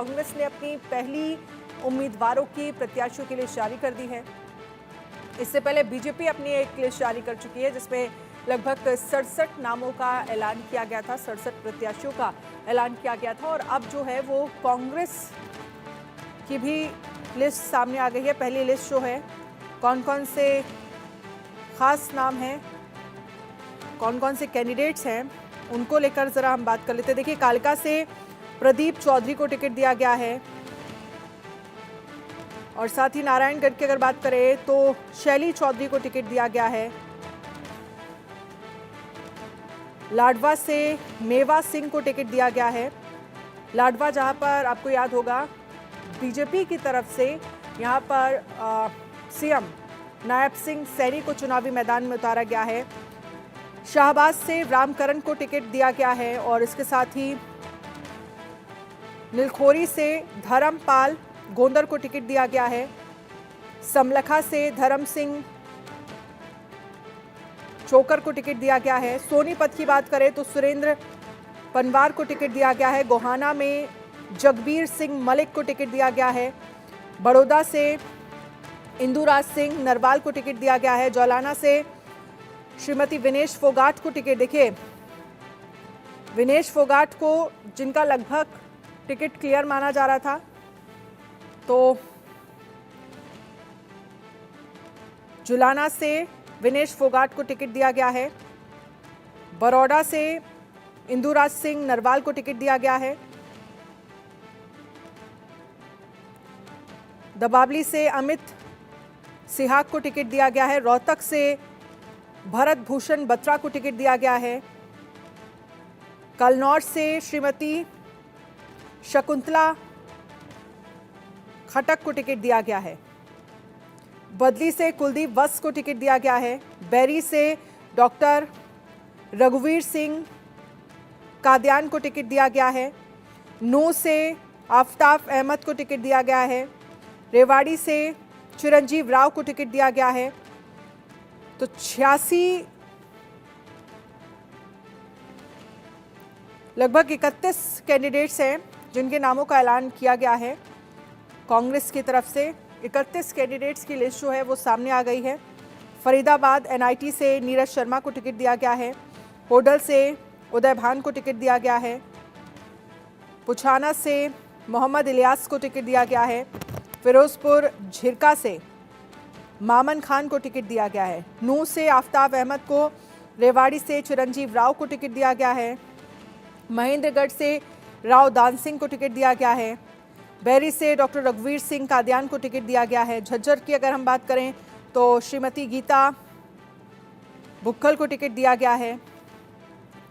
कांग्रेस ने अपनी पहली उम्मीदवारों की प्रत्याशियों की लिस्ट जारी कर दी है। इससे पहले बीजेपी अपनी एक लिस्ट जारी कर चुकी है जिसमें लगभग 67 नामों का ऐलान किया गया था, 67 प्रत्याशियों का ऐलान किया गया था। और अब जो है वो कांग्रेस की भी लिस्ट सामने आ गई है। पहली लिस्ट जो है कौन कौन से खास नाम हैं, कौन कौन से कैंडिडेट्स हैं, उनको लेकर जरा हम बात कर लेते हैं। देखिए, कालका से प्रदीप चौधरी को टिकट दिया गया है और साथ ही नारायणगढ़ की अगर बात करें तो शैली चौधरी को टिकट दिया गया है। लाडवा से मेवा सिंह को टिकट दिया गया है। लाडवा जहां पर आपको याद होगा बीजेपी की तरफ से यहां पर सीएम नायब सिंह सैनी को चुनावी मैदान में उतारा गया है। शाहबाज से रामकरण को टिकट दिया गया है और इसके साथ ही नीलखोरी से धर्मपाल गोंदर को टिकट दिया गया है। समलखा से धर्म सिंह चोकर को टिकट दिया गया है। सोनीपत की बात करें तो सुरेंद्र पनवार को टिकट दिया गया है। गोहाना में जगबीर सिंह मलिक को टिकट दिया गया है। बड़ौदा से इंदुराज सिंह नरवाल को टिकट दिया गया है। जौलाना से श्रीमती विनेश फोगाट को टिकट, देखिए विनेश फोगाट को जिनका लगभग टिकट क्लियर माना जा रहा था, तो जुलाना से विनेश फोगाट को टिकट दिया गया है। बड़ौदा से इंदुराज सिंह नरवाल को टिकट दिया गया है। दबावली से अमित सिहाग को टिकट दिया गया है। रोहतक से भरत भूषण बत्रा को टिकट दिया गया है। कलनौर से श्रीमती शकुंतला खटक को टिकट दिया गया है। बदली से कुलदीप वत्स को टिकट दिया गया है। बैरी से डॉक्टर रघुवीर सिंह कादियान को टिकट दिया गया है। नू से आफ्ताब अहमद को टिकट दिया गया है। रेवाड़ी से चिरंजीव राव को टिकट दिया गया है। तो 86 लगभग 31 कैंडिडेट्स हैं जिनके नामों का ऐलान किया गया है कांग्रेस की तरफ से। 31 कैंडिडेट्स की लिस्ट जो है वो सामने आ गई है। फरीदाबाद एनआईटी से नीरज शर्मा को टिकट दिया गया है। होडल से उदय भान को टिकट दिया गया है। पुछाना से मोहम्मद इलियास को टिकट दिया गया है। फिरोजपुर झिरका से मामन खान को टिकट दिया गया है। नू से आफ्ताब अहमद को, रेवाड़ी से चिरंजीव राव को टिकट दिया गया है। महेंद्रगढ़ से राव दान सिंह को टिकट दिया गया है। बैरी से डॉक्टर रघुवीर सिंह कादियान को टिकट दिया गया है। झज्जर की अगर हम बात करें तो श्रीमती गीता बुक्खल को टिकट दिया गया है।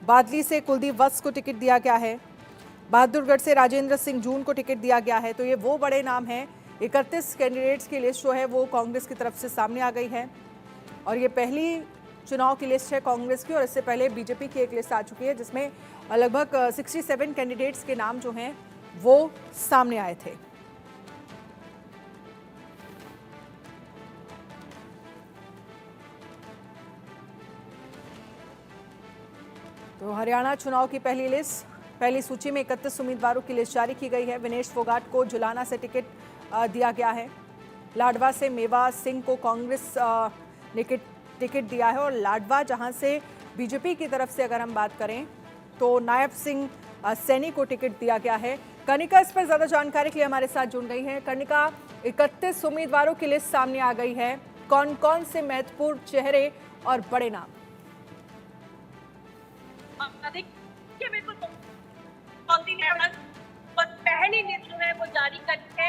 बादली से कुलदीप वत्स को टिकट दिया गया है। बहादुरगढ़ से राजेंद्र सिंह जून को टिकट दिया गया है। तो ये वो बड़े नाम हैं। 31 कैंडिडेट्स की लिस्ट जो है वो कांग्रेस की तरफ से सामने आ गई है और ये पहली चुनाव की लिस्ट है कांग्रेस की। और इससे पहले बीजेपी की एक लिस्ट आ चुकी है जिसमें लगभग 67 कैंडिडेट्स के नाम जो हैं वो सामने आए थे। तो हरियाणा चुनाव की पहली लिस्ट, पहली सूची में 31 उम्मीदवारों की लिस्ट जारी की गई है। विनेश फोगाट को जुलाना से टिकट दिया गया है। लाडवा से मेवा सिंह को कांग्रेस ने टिकट दिया है और लाडवा जहां से बीजेपी की तरफ से अगर हम बात करें तो नायब सिंह सैनी को टिकट दिया गया है। कनिका इस पर ज्यादा जानकारी के लिए हमारे साथ जुड़ गई हैं। कनिका, 31 उम्मीदवारों की लिस्ट सामने आ गई है, कौन कौन से महत्वपूर्ण चेहरे और बड़े नाम? देखिए, बिल्कुल पहली लिस्ट जो है वो जारी करके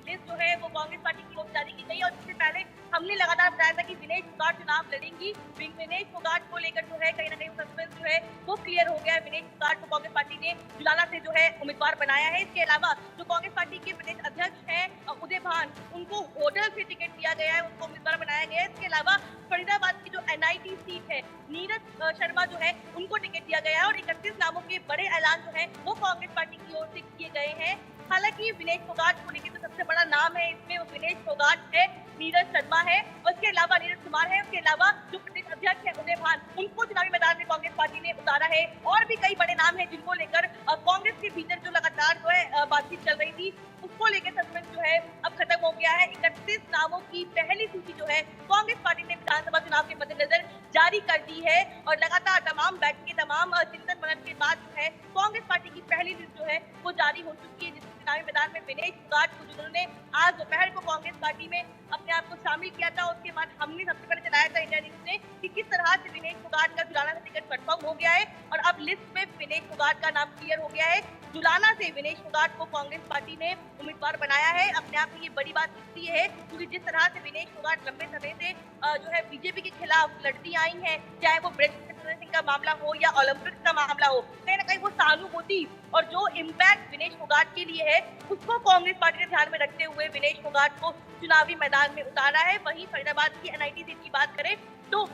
लिस्ट जो है वो कांग्रेस पार्टी की ओर जारी की गई और इससे पहले हमने लगातार बताया था कि विनेश फोगाट चुनाव लड़ेंगी। विनेश फोगाट को लेकर जो है कहीं ना कहीं सस्पेंस जो है वो क्लियर हो गया है। विनेश फोगाट को कांग्रेस पार्टी ने जुलाना से जो है उम्मीदवार बनाया है। इसके अलावा जो कांग्रेस पार्टी के प्रदेश अध्यक्ष हैं उदय भान, उनको होडल से टिकट दिया गया है, उनको उम्मीदवार बनाया गया है। इसके अलावा फरीदाबाद की जो एनआईटी सीट है, नीरज शर्मा जो है उनको टिकट दिया गया है और 31 नामों के बड़े ऐलान जो है वो कांग्रेस पार्टी की ओर से किए गए हैं। हालांकि विनेश फोगाट को लेकर तो सबसे बड़ा नाम है इसमें वो विनेश फोगाट है, नीरज शर्मा है, उसके अलावा नीरज कुमार है, उसके अलावा जो प्रदेश अध्यक्ष है उदय भान, उनको चुनावी मैदान में कांग्रेस पार्टी ने उतारा है। और भी कई बड़े नाम हैं जिनको लेकर कांग्रेस के भीतर जो लगातार जो है बातचीत चल रही थी, उसको लेकर सस्पेंस जो है अब खत्म हो गया है। 31 नामों की पहली सूची जो है कांग्रेस पार्टी ने विधानसभा चुनाव के मद्देनजर जारी कर दी है और लगातार तमाम बैठकें, तमाम चिंतन मनन के बाद जो है कांग्रेस पार्टी की पहली लिस्ट जो है वो जारी हो चुकी है, जिसमें चुनावी मैदान में विनेश फोगाट को, जिन्होंने आज दोपहर को कांग्रेस पार्टी में अपने आप को शामिल किया था, उसके बाद हमने सबसे पहले चलाया था इंडिया न्यूज ने कि किस तरह से विनेश फोगाट का जुलाना से टिकट कंफर्म हो गया है और अब लिस्ट में विनेश फोगाट का नाम क्लियर हो गया है। जुलाना से विनेश फोगाट को कांग्रेस पार्टी ने उम्मीदवार बनाया है। अपने आप में ये बड़ी बात इसलिए है क्योंकि जिस तरह से विनेश फोगाट लंबे समय से जो है बीजेपी के खिलाफ लड़ती आई हैं, चाहे वो ब्रजेश सिंह का मामला हो या ओलंपिक्स का मामला हो, कहीं ना कहीं वो सहानुभूति और जो इम्पैक्ट विनेश फोगाट के लिए है उसको कांग्रेस पार्टी ने ध्यान में रखते हुए विनेश फोगाट को चुनावी मैदान में उतारा है। वहीं फरीदाबाद की एनआईटी सीट की बात करें तो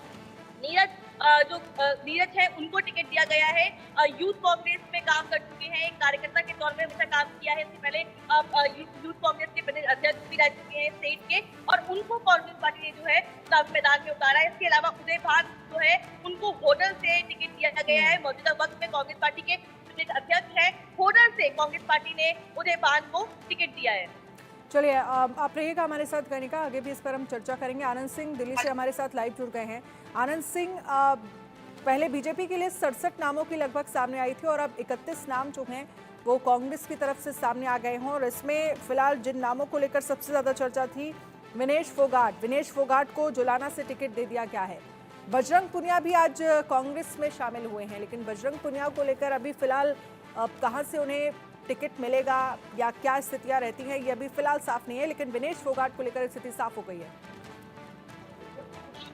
नीरज है उनको टिकट दिया गया है। यूथ कांग्रेस में काम कर चुके हैं, एक कार्यकर्ता के तौर में हमेशा काम किया है, इससे पहले यूथ कांग्रेस के प्रदेश अध्यक्ष भी रह चुके हैं स्टेट के, और उनको कांग्रेस पार्टी ने जो है चुनावी मैदान में उतारा है। इसके अलावा उदय भान जो है उनको होडल से टिकट दिया गया है। मौजूदा वक्त में कांग्रेस पार्टी के प्रदेश अध्यक्ष है, होडल से कांग्रेस पार्टी ने उदय भान को टिकट दिया है। चलिए आप रहिएगा हमारे साथ, कनिका, आगे भी इस पर हम चर्चा करेंगे। आनंद सिंह दिल्ली से हमारे साथ लाइव जुड़ गए हैं। आनंद सिंह, पहले बीजेपी के लिए 67 नामों की लगभग सामने आई थी और अब 31 नाम जो हैं वो कांग्रेस की तरफ से सामने आ गए हों, और इसमें फिलहाल जिन नामों को लेकर सबसे ज़्यादा चर्चा थी विनेश फोगाट को जुलाना से टिकट दे दिया गया है। बजरंग पुनिया भी आज कांग्रेस में शामिल हुए हैं, लेकिन बजरंग पुनिया को लेकर अभी फिलहाल कहाँ से उन्हें टिकट मिलेगा या क्या स्थितियां रहती हैं ये अभी फिलहाल साफ नहीं है, लेकिन विनेश फोगाट को लेकर स्थिति साफ हो गई है।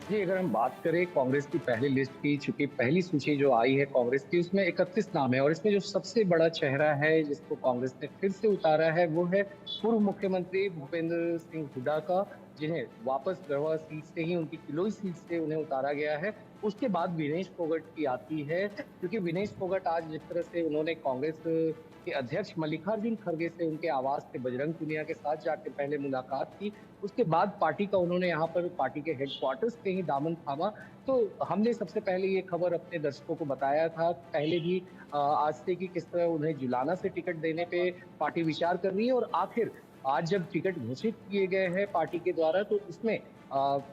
जी, अगर हम बात करें कांग्रेस की पहली लिस्ट की, चूंकि पहली सूची जो आई है कांग्रेस की उसमें 31 नाम है और इसमें जो सबसे बड़ा चेहरा है जिसको कांग्रेस ने फिर से उतारा है वो है पूर्व मुख्यमंत्री भूपेंद्र सिंह हुड्डा का, जिन्हें वापस गढ़वा सीट से ही, उनकी किलोई सीट से उन्हें उतारा गया है। उसके बाद विनेश फोगाट की आती है, क्योंकि विनेश फोगाट आज जिस तरह से उन्होंने कांग्रेस के अध्यक्ष मल्लिकार्जुन खड़गे से उनके आवास पे बजरंग पुनिया के साथ जाके पहले मुलाकात की, उसके बाद पार्टी का उन्होंने यहाँ पर पार्टी के हेडक्वार्टर्स पे ही दामन थामा। तो हमने सबसे पहले ये खबर अपने दर्शकों को बताया था पहले भी आज से कि किस तरह उन्हें जुलाना से टिकट देने पे पार्टी विचार कर रही है, और आखिर आज जब टिकट घोषित किए गए हैं पार्टी के द्वारा तो इसमें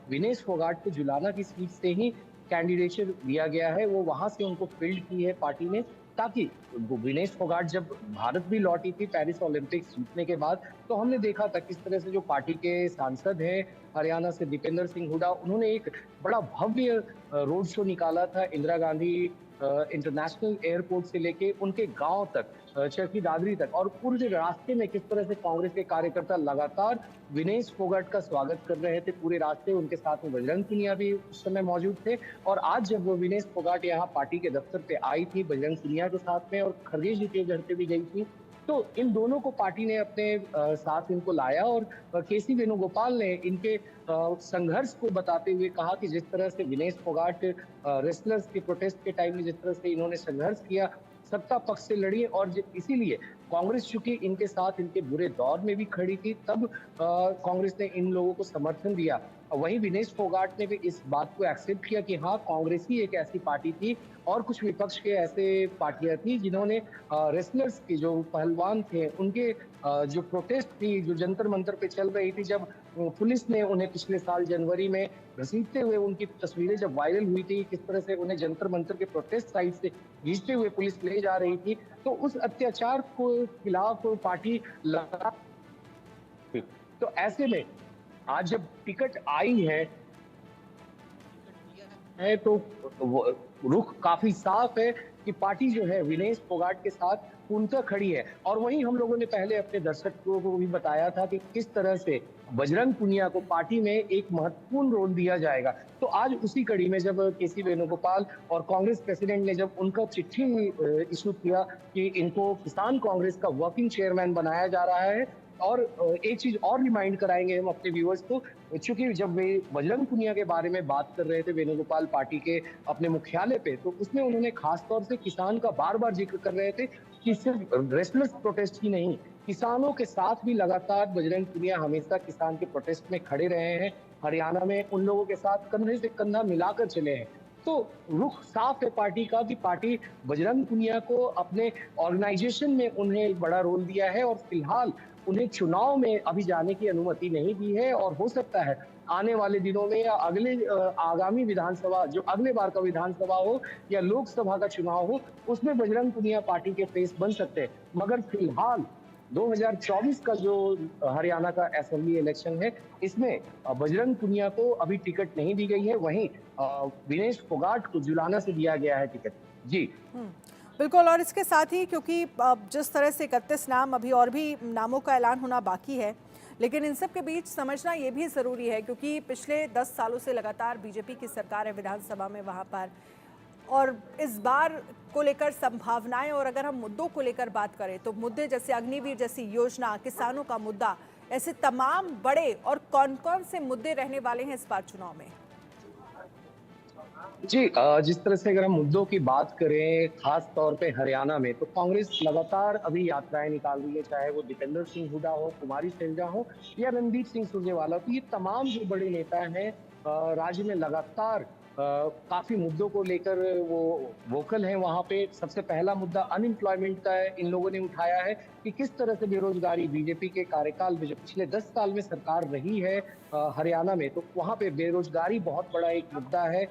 विनेश फोगाट को जुलाना की सीट से ही कैंडिडेचर दिया गया है। वो वहां से उनको फील्ड की है पार्टी ने, ताकि विनेश फोगाट जब भारत भी लौटी थी पेरिस ओलंपिक्स जीतने के बाद, तो हमने देखा था किस तरह से जो पार्टी के सांसद हैं हरियाणा से दीपेंद्र सिंह हुड्डा, उन्होंने एक बड़ा भव्य रोड शो निकाला था इंदिरा गांधी इंटरनेशनल एयरपोर्ट से लेके उनके गांव तक, चरखी दादरी तक, और पूरे रास्ते में किस तरह से कांग्रेस के कार्यकर्ता लगातार विनेश फोगाट का स्वागत कर रहे थे पूरे रास्ते। उनके साथ में बजरंग पुनिया भी उस समय मौजूद थे, और आज जब वो विनेश फोगाट यहाँ पार्टी के दफ्तर पे आई थी बजरंग पुनिया के साथ में और खड़गे जी के घर पे भी गई थी, तो इन दोनों को पार्टी ने अपने साथ इनको लाया, और केसी वेणुगोपाल ने इनके संघर्ष को बताते हुए कहा कि जिस तरह से विनेश फोगाट रेसलर्स के प्रोटेस्ट के टाइम में जिस तरह से इन्होंने संघर्ष किया, सत्ता पक्ष से लड़ी, और इसीलिए कांग्रेस चूंकि इनके साथ इनके बुरे दौर में भी खड़ी थी, तब कांग्रेस ने इन लोगों को समर्थन दिया। वहीं विनेश फोगाट ने भी इस बात को एक्सेप्ट किया कि हाँ, कांग्रेस ही एक ऐसी पार्टी थी और कुछ विपक्ष के ऐसे पार्टियां थी जिन्होंने रेसलर्स के जो पहलवान थे उनके जो प्रोटेस्ट थी, जो जंतर मंतर पे चल रही थी, जब पुलिस ने उन्हें पिछले साल जनवरी में घसीटते हुए उनकी तस्वीरें जब वायरल हुई थी, किस तरह से उन्हें जंतर मंतर के प्रोटेस्ट साइट से खींचते हुए पुलिस ले जा रही थी, तो उस अत्याचार को खिलाफ पार्टी लगा। तो ऐसे में आज जब टिकट आई है तो रुख काफी साफ है कि पार्टी जो है विनेश फोगाट के साथ पूर्णतः खड़ी है। और वहीं हम लोगों ने पहले अपने दर्शकों को भी बताया था कि किस तरह से बजरंग पुनिया को पार्टी में एक महत्वपूर्ण रोल दिया जाएगा। तो आज उसी कड़ी में जब केसी वेणुगोपाल और कांग्रेस प्रेसिडेंट ने जब उनका चिट्ठी इशू किया कि इनको किसान कांग्रेस का वर्किंग चेयरमैन बनाया जा रहा है, और एक चीज और रिमाइंड कराएंगे हम अपने व्यूअर्स को, चूंकि जब वे बजरंग पुनिया के बारे में बात कर रहे थे वेणुगोपाल पार्टी के अपने मुख्यालय पे, तो उसमें उन्होंने खासतौर से किसान का बार बार जिक्र कर रहे थे कि सिर्फ रेसलर्स प्रोटेस्ट ही नहीं, किसानों के साथ भी लगातार बजरंग पुनिया हमेशा किसान के प्रोटेस्ट में खड़े रहे हैं। हरियाणा में उन लोगों के साथ कंधे से कंधा मिलाकर चले हैं। तो रुख साफ है पार्टी का कि पार्टी बजरंग पुनिया को अपने ऑर्गेनाइजेशन में उन्हें एक बड़ा रोल दिया है और फिलहाल उन्हें चुनाव में अभी जाने की अनुमति नहीं दी है और हो सकता है आने वाले दिनों में या आगामी विधानसभा जो अगले बार का विधानसभा हो या लोकसभा का चुनाव हो, उसमें बजरंग पुनिया पार्टी के फेस बन सकते हैं। मगर फिलहाल 2024 का जो हरियाणा का असेंबली इलेक्शन है, इसमें बजरंग पुनिया को अभी टिकट नहीं दी गई है। वहीं विनेश फोगाट को जुलाना से दिया गया है टिकट। जी बिल्कुल। और इसके साथ ही क्योंकि जिस तरह से 31 नाम अभी और भी नामों का ऐलान होना बाकी है, लेकिन इन सब के बीच समझना ये भी ज़रूरी है क्योंकि पिछले 10 सालों से लगातार बीजेपी की सरकार है विधानसभा में वहाँ पर, और इस बार को लेकर संभावनाएं और अगर हम मुद्दों को लेकर बात करें तो मुद्दे जैसे अग्निवीर जैसी योजना, किसानों का मुद्दा, ऐसे तमाम बड़े और कौन-कौन से मुद्दे रहने वाले हैं इस बार चुनाव में? जी जिस तरह से अगर हम मुद्दों की बात करें खास तौर पे हरियाणा में, तो कांग्रेस लगातार अभी यात्राएं निकाल रही है, चाहे वो दीपेंद्र सिंह हुड्डा हो, कुमारी सैलजा हो या रणदीप सिंह सुरजेवाला। तो ये तमाम जो बड़े नेता हैं राज्य में लगातार काफी मुद्दों को लेकर वो वोकल हैं। वहां पे सबसे पहला मुद्दा अनएम्प्लॉयमेंट का है। इन लोगों ने उठाया है कि किस तरह से बेरोजगारी बीजेपी के कार्यकाल में जो पिछले 10 साल में सरकार रही है हरियाणा में, तो वहां पे बेरोजगारी बहुत बड़ा एक मुद्दा है।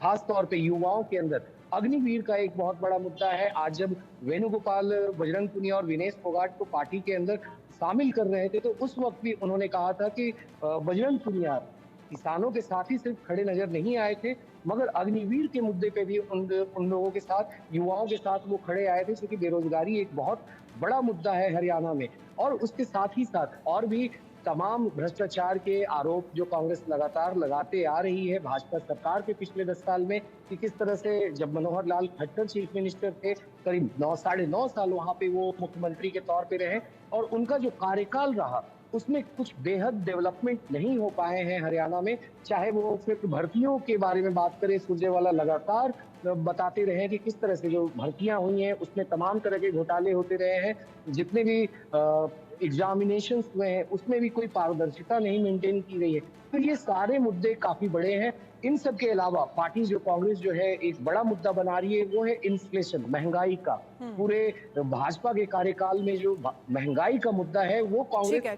खास तौर पे युवाओं के अंदर अग्निवीर का एक बहुत बड़ा मुद्दा है। आज जब वेणुगोपाल बजरंग पुनिया और विनेश फोगाट को पार्टी के अंदर शामिल कर रहे थे, तो उस वक्त भी उन्होंने कहा था कि बजरंग पुनिया किसानों के साथ ही सिर्फ खड़े नजर नहीं आए थे, मगर अग्निवीर के मुद्दे पे भी उन लोगों के साथ, युवाओं के साथ वो खड़े आए थे, क्योंकि बेरोजगारी एक बहुत बड़ा मुद्दा है हरियाणा में। और उसके साथ ही साथ और भी तमाम भ्रष्टाचार के आरोप जो कांग्रेस लगातार लगाते आ रही है भाजपा सरकार के पिछले 10 साल में, कि किस तरह से जब मनोहर लाल खट्टर चीफ मिनिस्टर थे, करीब 9 साल वहां पे वो मुख्यमंत्री के तौर पे रहे और उनका जो कार्यकाल रहा उसमें कुछ बेहद डेवलपमेंट नहीं हो पाए हैं हरियाणा में। चाहे वो सिर्फ भर्तियों के बारे में बात करें, सुरजेवाला लगातार बताते रहे कि किस तरह से जो भर्तियां हुई हैं उसमें तमाम तरह के घोटाले होते रहे हैं। जितने भी एग्जामिनेशंस हुए हैं उसमें भी कोई पारदर्शिता नहीं मेंटेन की गई है। तो ये सारे मुद्दे काफी बड़े हैं। इन सब के अलावा पार्टी जो कांग्रेस जो है एक बड़ा मुद्दा बना रही है, वो है इन्फ्लेशन, महंगाई का। पूरे भाजपा के कार्यकाल में जो महंगाई का मुद्दा है वो ठीक कांग्रेस है।